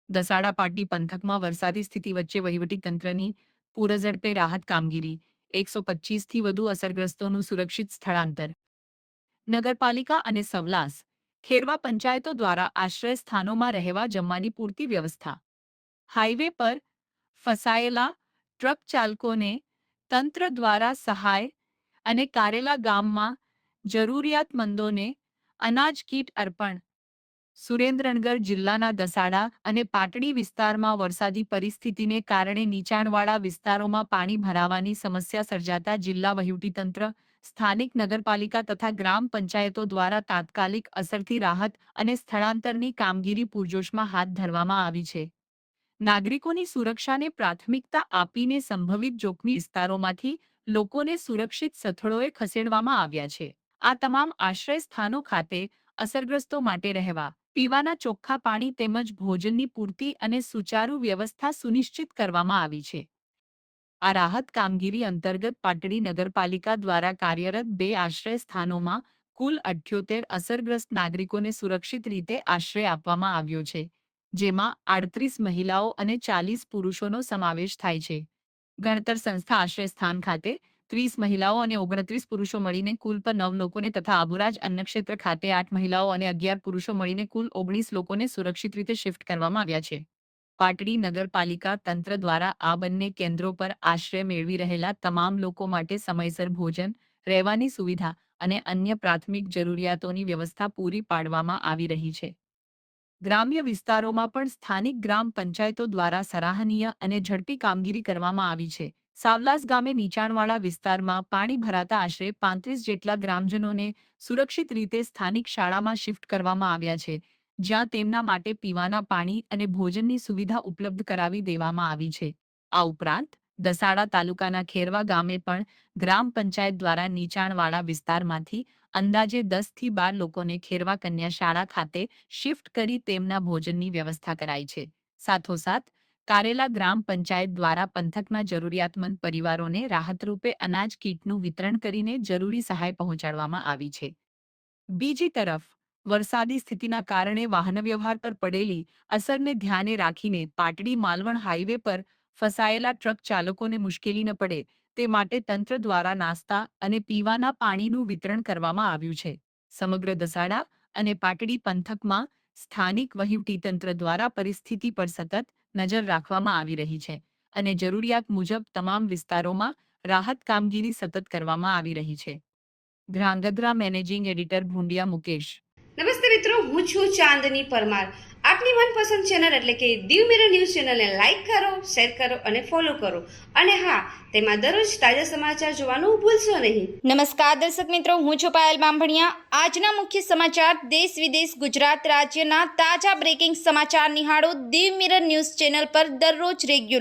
દસાડા પાટી પંથકમાં વરસાદી સ્થિતિ વચ્ચે વહીવટીતંત્રની પૂરઝડપે રાહત કામગીરી 125થી વધુ અસરગ્રસ્તોનું સુરક્ષિત સ્થળાંતર. નગરપાલિકા અને સવલાસ ખેરવા પંચાયતો દ્વારા આશ્રય સ્થાનોમાં રહેવા જમવાની પૂરતી વ્યવસ્થા. હાઈવે પર ફસાયેલા ટ્રક ચાલકોને તંત્ર દ્વારા સહાય અને કારેલા ગામમાં જરૂરિયાતમંદોને અનાજ કીટ અર્પણ. સુરેન્દ્રનગર જિલ્લાના દસાડા અને પાટડી વિસ્તારમાં વરસાદી પરિસ્થિતિને કારણે નીચાણવાળા વિસ્તારોમાં પાણી ભરાવાની સમસ્યા સર્જાતા જિલ્લા વહીવટીતંત્ર, સ્થાનિક નગરપાલિકા તથા ગ્રામ પંચાયતો દ્વારા તાત્કાલિક અસરથી રાહત અને સ્થળાંતરની કામગીરી પૂરજોશમાં હાથ ધરવામાં આવી છે. નાગરિકોની સુરક્ષાને પ્રાથમિકતા આપીને સંભવિત જોખમી વિસ્તારોમાંથી લોકોને સુરક્ષિત સ્થળોએ ખસેડવામાં આવ્યા છે. આ તમામ આશ્રય સ્થાનો ખાતે અસરગ્રસ્તો માટે રહેવા, પીવાના ચોખ્ખા પાણી તેમજ ભોજનની પૂરતી અને સુચારુ વ્યવસ્થા સુનિશ્ચિત કરવામાં આવી છે. આ રાહત કામગીરી અંતર્ગત પાટડી નગરપાલિકા દ્વારા કાર્યરત 2 આશ્રય સ્થાનોમાં કુલ 78 અસરગ્રસ્ત નાગરિકોને સુરક્ષિત રીતે આશ્રય આપવામાં આવ્યો છે, જેમાં 38 મહિલાઓ અને 40 પુરુષોનો સમાવેશ થાય છે. ગણતર સંસ્થા આશ્રય સ્થાન ખાતે 30 મહિલાઓ અને 29 પુરુષો મળીને કુલ 9 લોકોને તથા આબુરાજ અન્નક્ષેત્ર ખાતે 8 મહિલાઓ અને 11 પુરુષો મળીને કુલ 19 લોકોને સુરક્ષિત રીતે શિફ્ટ કરવામાં આવ્યા છે. પાટડી નગરપાલિકા તંત્ર દ્વારા આ બંને કેન્દ્રો પર આશ્રય મેળવી રહેલા તમામ લોકો માટે સમયસર ભોજન, રહેવાની સુવિધા અને અન્ય પ્રાથમિક જરૂરિયાતોની વ્યવસ્થા પૂરી પાડવામાં આવી રહી છે. ગ્રામ્ય વિસ્તારોમાં પણ સ્થાનિક ગ્રામ પંચાયતો દ્વારા સરાહનીય અને ઝડપી કામગીરી કરવામાં આવી છે. સાવલાસ ગામે નીચાણવાળા વિસ્તારમાં પાણી ભરાતા આશરે 35 જેટલા ગ્રામજનોને સુરક્ષિત રીતે સ્થાનિક શાળામાં શિફ્ટ કરવામાં આવ્યા છે, જ્યાં તેમના માટે પીવાના પાણી અને ભોજનની સુવિધા ઉપલબ્ધ કરાવી દેવામાં આવી છે. આ ઉપરાંત દસાડા તાલુકાના ખેરવા ગામે પણ ગ્રામ પંચાયત દ્વારા નીચાણવાળા વિસ્તારમાંથી અંદાજે 10થી 12 લોકોને ખેરવા કન્યા શાળા ખાતે શિફ્ટ કરી તેમના ભોજનની વ્યવસ્થા કરાઈ છે. સાથોસાથ કારેલા ગ્રામ પંચાયત દ્વારા પંથકના જરૂરિયાતમંદ પરિવારોને રાહતરૂપે અનાજ કીટનું વિતરણ કરીને જરૂરી સહાય પહોંચાડવામાં આવી છે. બીજી તરફ વરસાદી સ્થિતિના કારણે વાહનવ્યવહાર પર પડેલી અસરને ધ્યાને રાખીને પાટડી માલવણ હાઈવે પર ફસાયેલા ટ્રક ચાલકોને મુશ્કેલી ન પડે તે માટે તંત્ર દ્વારા નાસ્તા અને પીવાના પાણીનું વિતરણ કરવામાં આવ્યું છે. સમગ્ર દસાડા અને પાટડી પંથકમાં સ્થાનિક વહીવટીતંત્ર દ્વારા પરિસ્થિતિ પર સતત નજર રાખવામાં આવી રહી છે અને જરૂરિયાત મુજબ તમામ વિસ્તારોમાં રાહત કામગીરી સતત કરવામાં આવી રહી છે. Dhrangadhra managing editor Bhundiya Mukesh. નમસ્તે મિત્રો, હું છું ચાંદની પરમાર. આપની મનપસંદ ચેનલ એટલે કે દીવ મિરર ન્યૂઝ ચેનલને લાઈક કરો, શેર કરો અને ફોલો કરો. અને હા, તેમાં દરરોજ તાજા સમાચાર જોવાનું ભૂલશો નહીં. નમસ્કાર દર્શક મિત્રો, હું છું પાયલ બામભણિયા. આજના મુખ્ય સમાચાર દેશ વિદેશ ગુજરાત રાજ્યના તાજા બ્રેકિંગ સમાચાર નિહાળો દીવ મિરર ન્યૂઝ ચેનલ પર દરરોજ રેગ્યુલર.